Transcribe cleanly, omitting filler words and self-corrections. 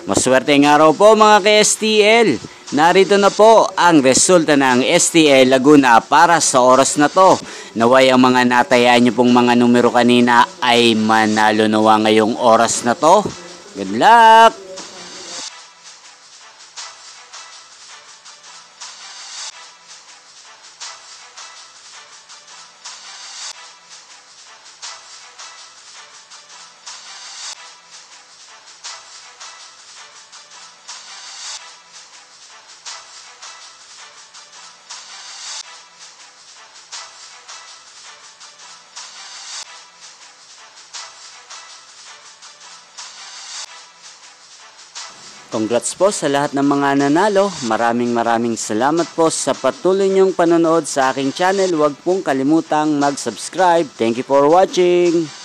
Maswerteng araw po mga ka-STL. Narito na po ang resulta ng STL Laguna para sa oras na to. Naway ang mga natayaan nyo pong mga numero kanina ay manalo nawa ngayong oras na to. Good luck! Congrats po sa lahat ng mga nanalo. Maraming salamat po sa patuloy niyong panonood sa aking channel. Huwag pong kalimutang mag-subscribe. Thank you for watching.